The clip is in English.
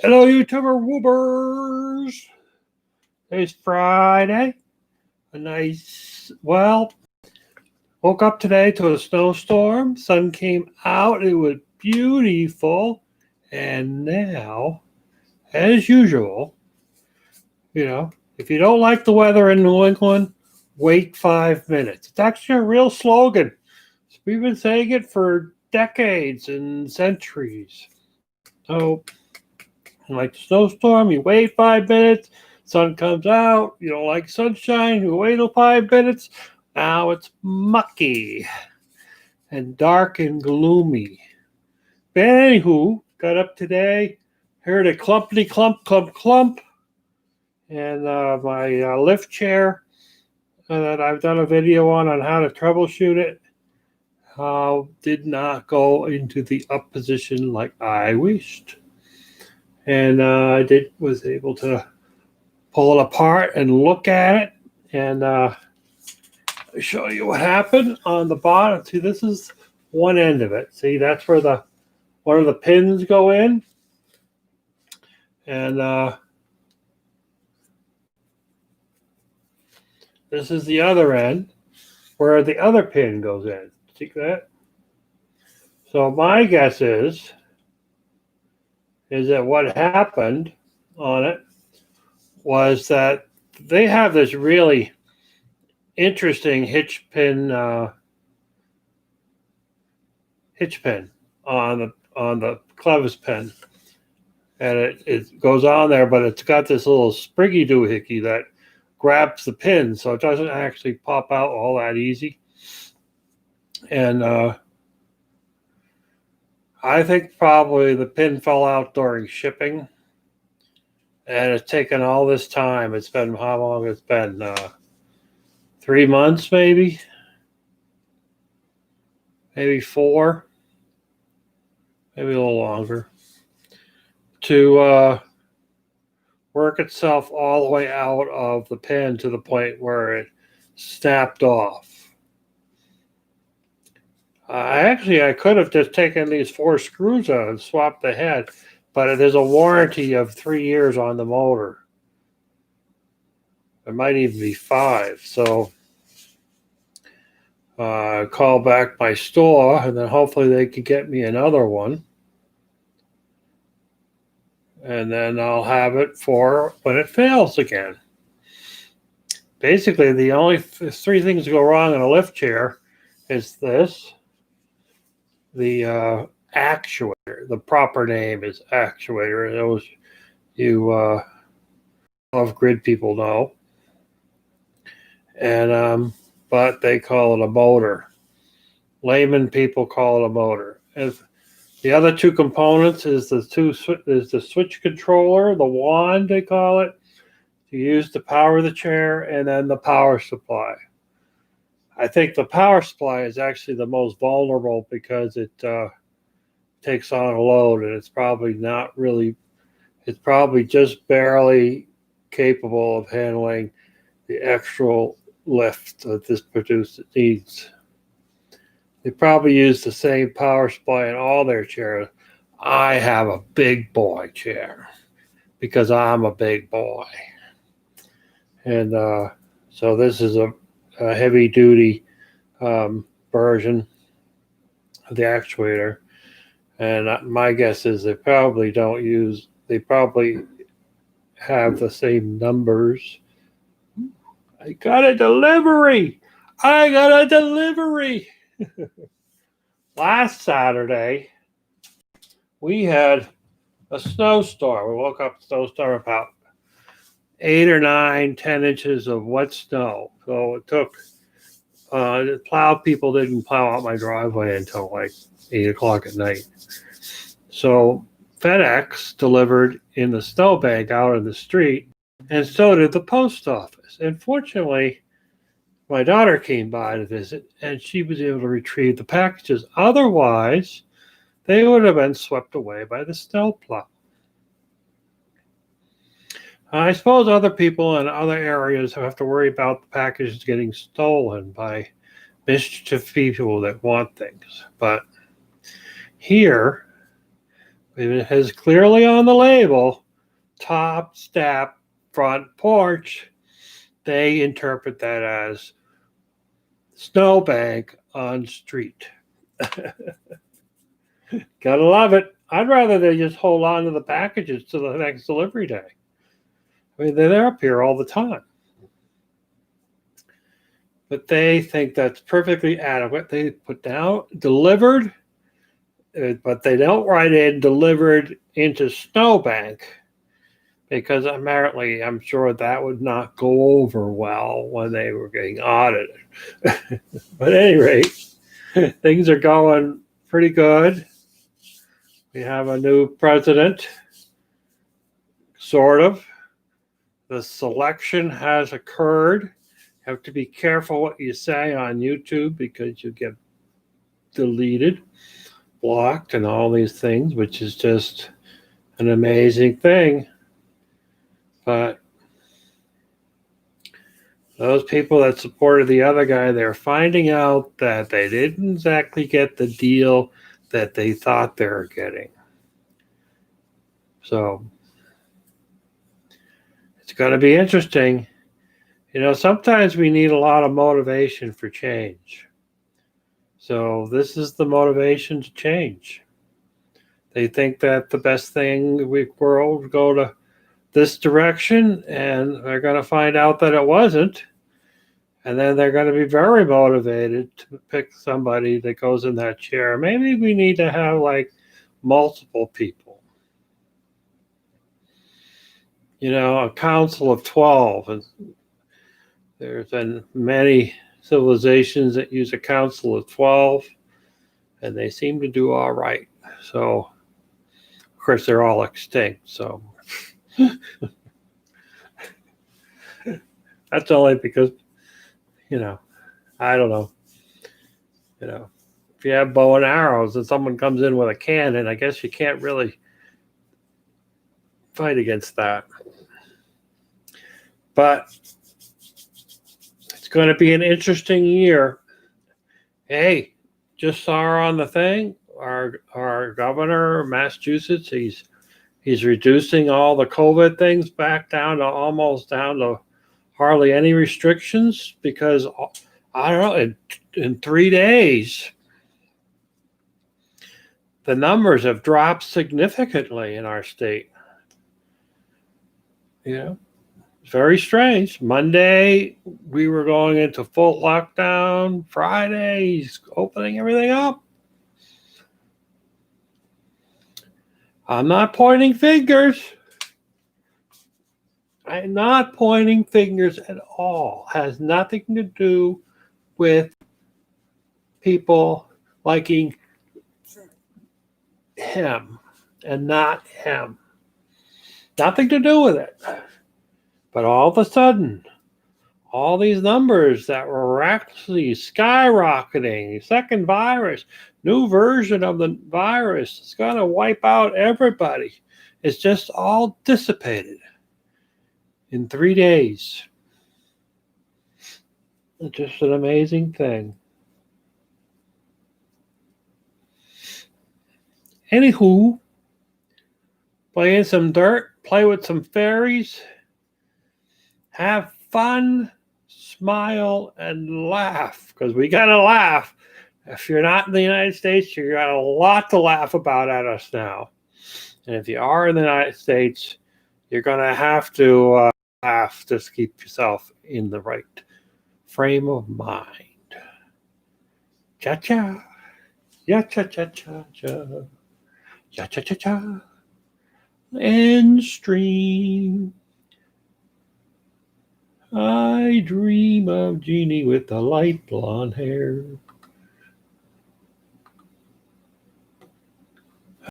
Hello, YouTuber Woobers. It's Friday. Woke up today to a snowstorm. Sun came out. It was beautiful. And now, as usual, if you don't like the weather in New England, wait 5 minutes. It's actually a real slogan. We've been saying it for decades and centuries. So, like the snowstorm, you wait 5 minutes, sun comes out, you don't like sunshine, you wait till 5 minutes. Now it's mucky and dark and gloomy. But anywho, got up today, heard a clumpity clump, clump, clump, and my lift chair that I've done a video on how to troubleshoot it did not go into the up position like I wished. And was able to pull it apart and look at it, and show you what happened on the bottom. See, this is one end of it. See, that's where one of the pins go in, and this is the other end where the other pin goes in. See that? So my guess is that what happened on it was that they have this really interesting hitch pin on the clevis pin, and it goes on there, but it's got this little springy doohickey that grabs the pin, so it doesn't actually pop out all that easy. And I think probably the pin fell out during shipping, and it's taken all this time. It's been, how long it's been? 3 months, maybe 4, maybe a little longer, to work itself all the way out of the pin to the point where it snapped off. I could have just taken these 4 screws out and swapped the head, but there's a warranty of 3 years on the motor. It might even be 5. So call back my store, and then hopefully they could get me another one. And then I'll have it for when it fails again. Basically, the only 3 things that go wrong in a lift chair is this. The actuator. The proper name is actuator. Those you off-grid people know. And but they call it a motor. Layman people call it a motor. If the other 2 components is the switch controller, the wand they call it, to use to power the chair, and then the power supply. I think the power supply is actually the most vulnerable because it takes on a load, and it's probably just barely capable of handling the actual lift that this producer needs. They probably use the same power supply in all their chairs. I have a big boy chair because I'm a big boy. And so this is a heavy duty version of the actuator. And my guess is they probably have the same numbers. I got a delivery. Last Saturday, we had a snowstorm. We woke up, snowstorm, about 8 or 9, 10 inches of wet snow. So it took, the plow people didn't plow out my driveway until like 8 o'clock at night. So FedEx delivered in the snowbank out in the street, and so did the post office. And fortunately, my daughter came by to visit, and she was able to retrieve the packages. Otherwise, they would have been swept away by the snowplow. I suppose other people in other areas have to worry about the packages getting stolen by mischief people that want things. But here, It has clearly on the label, top step, front porch. They interpret that as snowbank on street. Gotta love it. I'd rather they just hold on to the packages to the next delivery day. I mean, they're up here all the time. But they think that's perfectly adequate. They put down delivered, but they don't write in delivered into snowbank because apparently I'm sure that would not go over well when they were getting audited. But at any rate, things are going pretty good. We have a new president, sort of. The selection has occurred. You have to be careful what you say on YouTube because you get deleted, blocked, and all these things, which is just an amazing thing. But those people that supported the other guy, they're finding out that they didn't exactly get the deal that they thought they were getting. So it's going to be interesting. You know, sometimes we need a lot of motivation for change. So this is the motivation to change. They think that the best thing in the world would go to this direction, and they're going to find out that it wasn't. And then they're going to be very motivated to pick somebody that goes in that chair. Maybe we need to have like multiple people. You know, a council of 12. And there's been many civilizations that use a council of 12, and they seem to do all right. So, of course, they're all extinct. So that's only because, you know, I don't know. You know, if you have bow and arrows and someone comes in with a cannon, I guess you can't really fight against that. But it's going to be an interesting year. Hey, just saw her on the thing. Our governor of Massachusetts, he's reducing all the COVID things back down to almost down to hardly any restrictions because I don't know, in 3 days, the numbers have dropped significantly in our state. You know, it's very strange. Monday, we were going into full lockdown. Friday, he's opening everything up. I'm not pointing fingers. I'm not pointing fingers at all. It has nothing to do with people liking him and not him. Nothing to do with it. But all of a sudden, all these numbers that were miraculously skyrocketing, second virus, new version of the virus, it's going to wipe out everybody. It's just all dissipated in 3 days. It's just an amazing thing. Anywho, play in some dirt, play with some fairies, have fun, smile, and laugh, because we got to laugh. If you're not in the United States, you got a lot to laugh about at us now. And if you are in the United States, you're going to have to laugh to keep yourself in the right frame of mind. Cha-cha. Ya-cha-cha-cha-cha. Ya-cha-cha-cha. End stream. I dream of Jeannie with the light blonde hair.